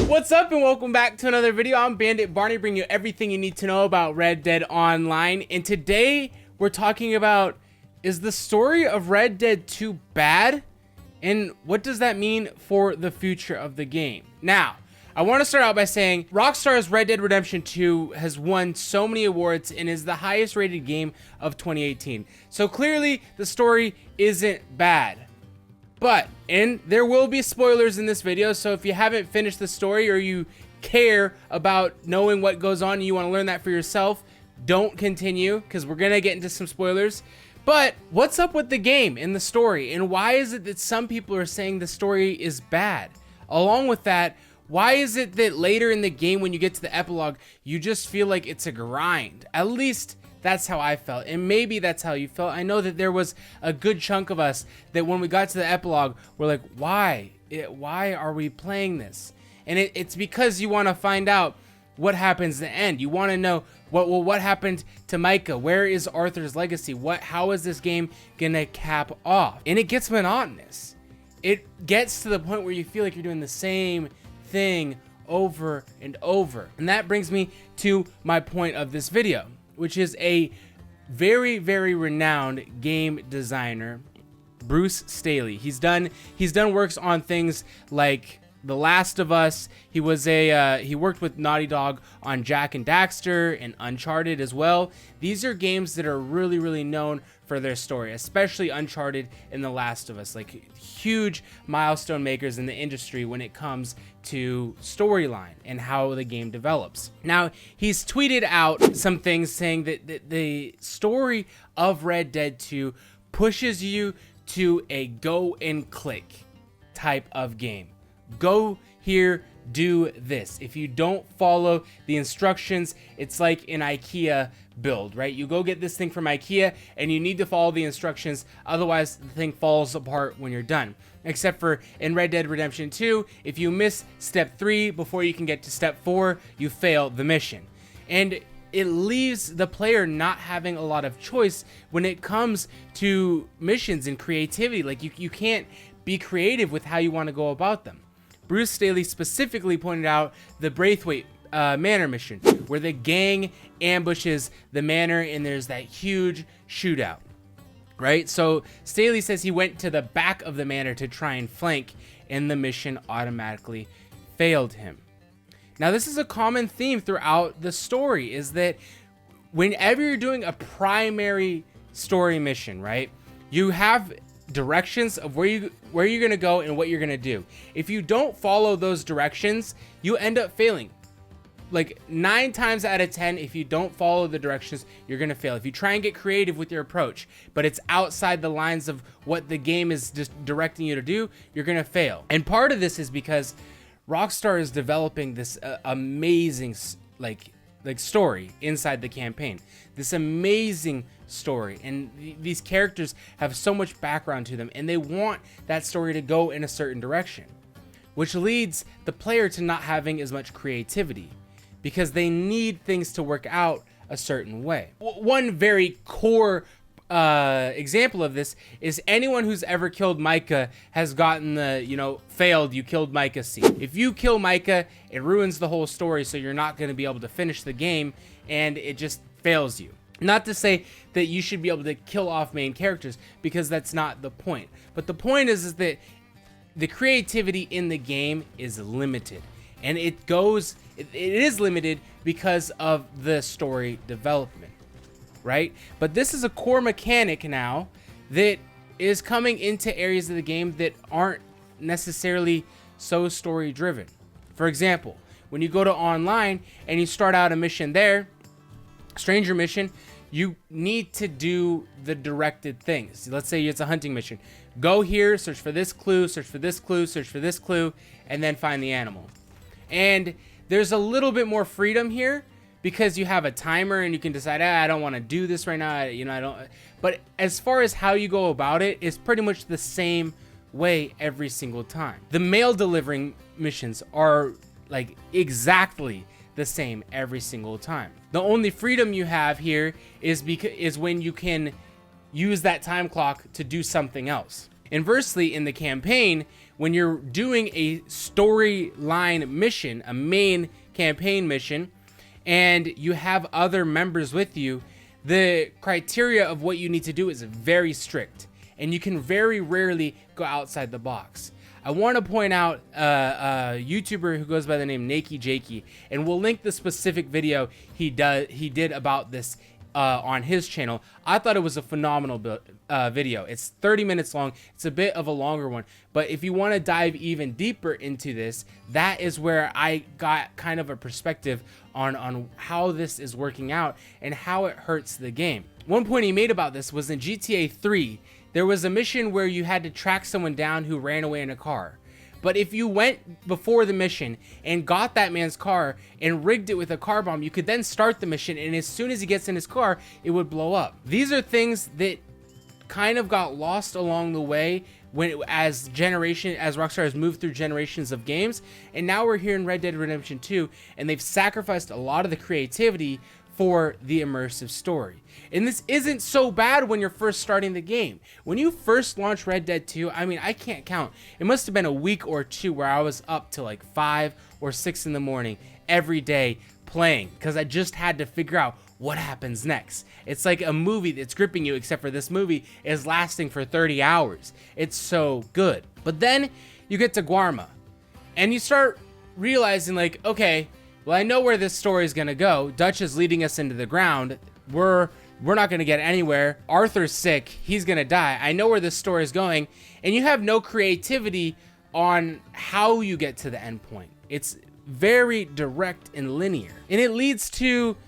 What's up and welcome back to another video. I'm Bandit Barney, bringing you everything you need to know about Red Dead Online. And today we're talking about, is the story of Red Dead 2 bad? And what does that mean for the future of the game? Now, I want to start out by saying Rockstar's Red Dead Redemption 2 has won so many awards and is the highest rated game of 2018. So clearly the story isn't bad. But, and there will be spoilers in this video, so if you haven't finished the story or you care about knowing what goes on and you want to learn that for yourself, don't continue, because we're going to get into some spoilers. But what's up with the game and the story, and why is it that some people are saying the story is bad? Along with that, why is it that later in the game when you get to the epilogue, you just feel like it's a grind? At least that's how I felt, and maybe that's how you felt. I know that there was a good chunk of us that when we got to the epilogue, we're like, why? Why are we playing this? And it's because you want to find out what happens at the end. You want to know what happened to Micah? Where is Arthur's legacy? How is this game gonna cap off? And it gets monotonous. It gets to the point where you feel like you're doing the same thing over and over. And that brings me to my point of this video, which is a very, very renowned game designer, Bruce Staley. He's done works on things like The Last of Us. He worked with Naughty Dog on Jak and Daxter and Uncharted as well. These are games that are really, really known for their story, especially Uncharted and The Last of Us, like huge milestone makers in the industry when it comes to storyline and how the game develops. Now, he's tweeted out some things saying that the story of Red Dead 2 pushes you to a go and click type of game. Go here, do this. If you don't follow the instructions, it's like an IKEA build, right? You go get this thing from IKEA and you need to follow the instructions, otherwise the thing falls apart when you're done. Except for in Red Dead Redemption 2, if you miss step 3 before you can get to step 4, you fail the mission. And it leaves the player not having a lot of choice when it comes to missions and creativity. Like you can't be creative with how you want to go about them. Bruce Staley specifically pointed out the Braithwaite Manor mission, where the gang ambushes the manor and there's that huge shootout, right? So Staley says he went to the back of the manor to try and flank, and the mission automatically failed him. Now, this is a common theme throughout the story, is that whenever you're doing a primary story mission, right, you have directions of where you're gonna go and what you're gonna do. If you don't follow those directions, you end up failing. Like 9 times out of 10, if you don't follow the directions, you're gonna fail. If you try and get creative with your approach, but it's outside the lines of what the game is just directing you to do, you're gonna fail. And part of this is because Rockstar is developing this amazing like story inside the campaign. This amazing story, and these characters have so much background to them, and they want that story to go in a certain direction, which leads the player to not having as much creativity because they need things to work out a certain way. One very core example of this is anyone who's ever killed Micah has gotten the, failed, you killed Micah scene. If you kill Micah, it ruins the whole story, so you're not going to be able to finish the game, and it just fails you. Not to say that you should be able to kill off main characters, because that's not the point. But the point is that the creativity in the game is limited, and it is limited because of the story development, right? But this is a core mechanic now that is coming into areas of the game that aren't necessarily so story driven. For example, when you go to online and you start out a mission there, stranger mission, you need to do the directed things. Let's say it's a hunting mission. Go here, search for this clue, search for this clue, search for this clue, and then find the animal. And there's a little bit more freedom here because you have a timer and you can decide, I don't want to do this right now. I don't. But as far as how you go about it, it's pretty much the same way every single time. The mail delivering missions are like exactly the same every single time. The only freedom you have here is when you can use that time clock to do something else. Inversely, in the campaign, when you're doing a storyline mission, a main campaign mission, and you have other members with you, the criteria of what you need to do is very strict, and you can very rarely go outside the box. I want to point out a YouTuber who goes by the name Nakey Jakey, and we'll link the specific video he did about this on his channel. I thought it was a phenomenal video. It's 30 minutes long. It's a bit of a longer one, but if you want to dive even deeper into this, that is where I got kind of a perspective on how this is working out and how it hurts the game. One point he made about this was in GTA 3, there was a mission where you had to track someone down who ran away in a car. But if you went before the mission and got that man's car and rigged it with a car bomb, you could then start the mission, and as soon as he gets in his car, it would blow up. These are things that kind of got lost along the way as Rockstar has moved through generations of games, and now we're here in Red Dead Redemption 2, and they've sacrificed a lot of the creativity for the immersive story. And this isn't so bad when you're first starting the game. When you first launch Red Dead 2, I mean, I can't count. It must have been a week or two where I was up to like 5 or 6 in the morning every day playing, because I just had to figure out what happens next. It's like a movie that's gripping you, except for this movie is lasting for 30 hours. It's so good. But then you get to Guarma, and you start realizing like, okay, well, I know where this story is gonna go. Dutch is leading us into the ground. We're not gonna get anywhere. Arthur's sick. He's gonna die. I know where this story is going, and you have no creativity on how you get to the end point. It's very direct and linear, and it leads to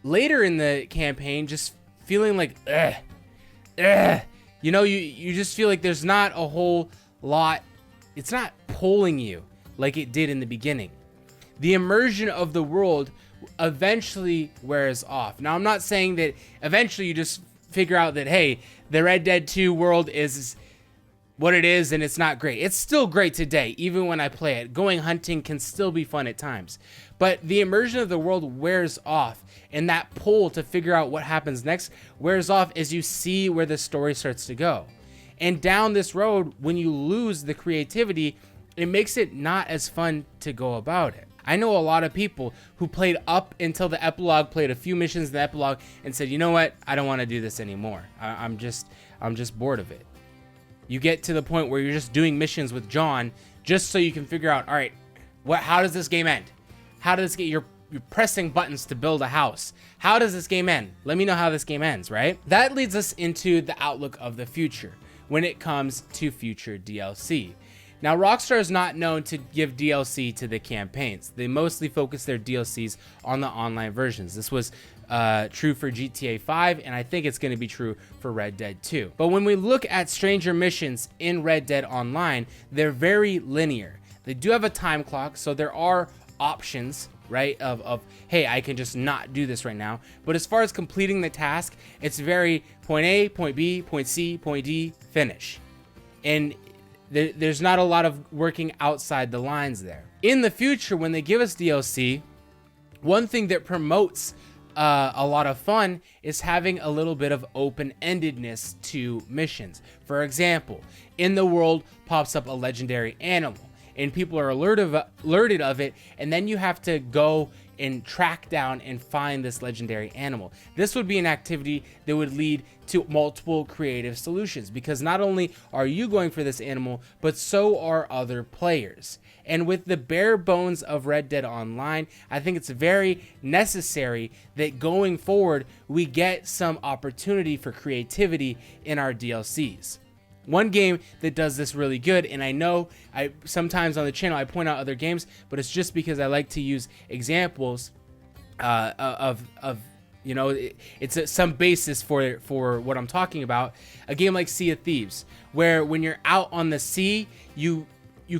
later in the campaign just feeling like, you know, you just feel like there's not a whole lot. It's not pulling you like it did in the beginning. The immersion of the world eventually wears off. Now, I'm not saying that eventually you just figure out that, hey, the Red Dead 2 world is what it is and it's not great. It's still great today, even when I play it. Going hunting can still be fun at times. But the immersion of the world wears off, and that pull to figure out what happens next wears off as you see where the story starts to go. And down this road, when you lose the creativity, it makes it not as fun to go about it. I know a lot of people who played up until the epilogue, played a few missions in the epilogue, and said, you know what, I don't want to do this anymore. I'm just bored of it. You get to the point where you're just doing missions with John just so you can figure out, all right, how does this game end? How does this get, you're pressing buttons to build a house. How does this game end? Let me know how this game ends, right? That leads us into the outlook of the future when it comes to future DLC. Now, Rockstar is not known to give DLC to the campaigns. They mostly focus their DLCs on the online versions. This was true for GTA 5, and I think it's going to be true for Red Dead 2. But when we look at stranger missions in Red Dead Online, they're very linear. They do have a time clock, so there are options, right, of hey, I can just not do this right now. But as far as completing the task, it's very point A, point B, point C, point D, finish. And there's not a lot of working outside the lines there. In the future, when they give us DLC, one thing that promotes a lot of fun is having a little bit of open-endedness to missions. For example, in the world pops up a legendary animal, and people are alerted of it, and then you have to go and track down and find this legendary animal. This would be an activity that would lead to multiple creative solutions, because not only are you going for this animal, but so are other players. And with the bare bones of Red Dead Online, I think it's very necessary that going forward, we get some opportunity for creativity in our DLCs. One game that does this really good, and I know sometimes on the channel I point out other games, but it's just because I like to use examples of you know, it's some basis for what I'm talking about. A game like Sea of Thieves, where when you're out on the sea, you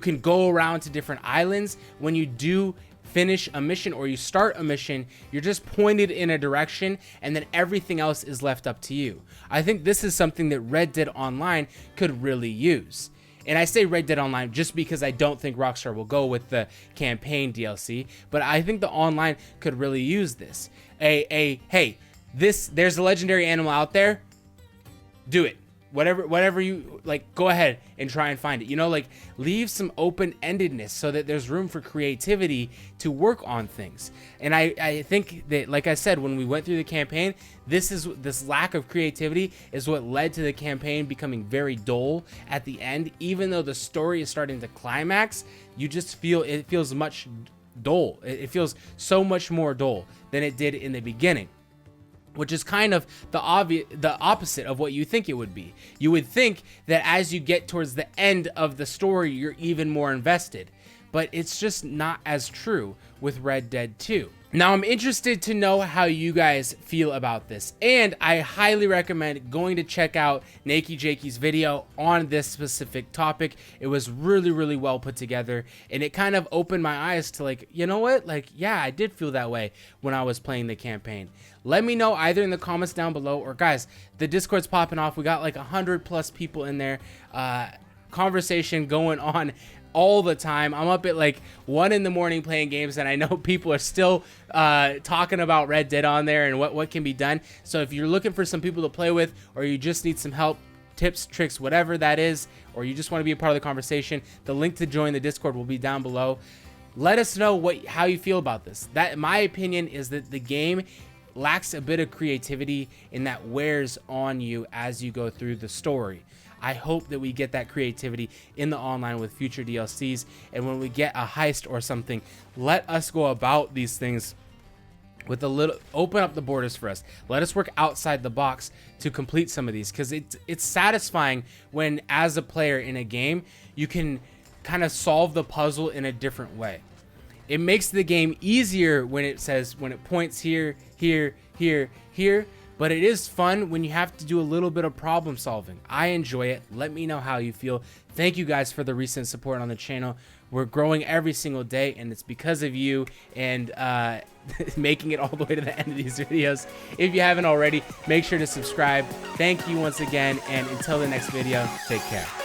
can go around to different islands. When you do finish a mission or you start a mission, you're just pointed in a direction, and then everything else is left up to you. I think this is something that Red Dead Online could really use. And I say Red Dead Online just because I don't think Rockstar will go with the campaign DLC, but I think the online could really use this. Hey, there's a legendary animal out there. Do it. whatever you like, go ahead and try and find it. You know, like leave some open-endedness so that there's room for creativity to work on things. And I think that, like I said, when we went through the campaign, this lack of creativity is what led to the campaign becoming very dull at the end. Even though the story is starting to climax, you just feel it feels much dull. It feels so much more dull than it did in the beginning, which is kind of the opposite of what you think it would be. You would think that as you get towards the end of the story, you're even more invested, but it's just not as true with Red Dead 2. Now, I'm interested to know how you guys feel about this, and I highly recommend going to check out Nakey Jakey's video on this specific topic. It was really, really well put together, and it kind of opened my eyes to, like, you know what? Like, yeah, I did feel that way when I was playing the campaign. Let me know either in the comments down below, or guys, the Discord's popping off. We got like 100+ people in there. Conversation going on all the time. I'm up at like 1 in the morning playing games, and I know people are still talking about Red Dead on there and what can be done. So if you're looking for some people to play with, or you just need some help, tips, tricks, whatever that is, or you just want to be a part of the conversation, the link to join the Discord will be down below. Let us know how you feel about this. That, my opinion, is that the game lacks a bit of creativity, and that wears on you as you go through the story. I hope that we get that creativity in the online with future DLCs, and when we get a heist or something, let us go about these things with a little, open up the borders for us. Let us work outside the box to complete some of these, because it's satisfying when, as a player in a game, you can kind of solve the puzzle in a different way. It makes the game easier when it points here, here, here, here. But it is fun when you have to do a little bit of problem solving. I enjoy it. Let me know how you feel. Thank you guys for the recent support on the channel. We're growing every single day, and it's because of you and making it all the way to the end of these videos. If you haven't already, make sure to subscribe. Thank you once again, and until the next video, take care.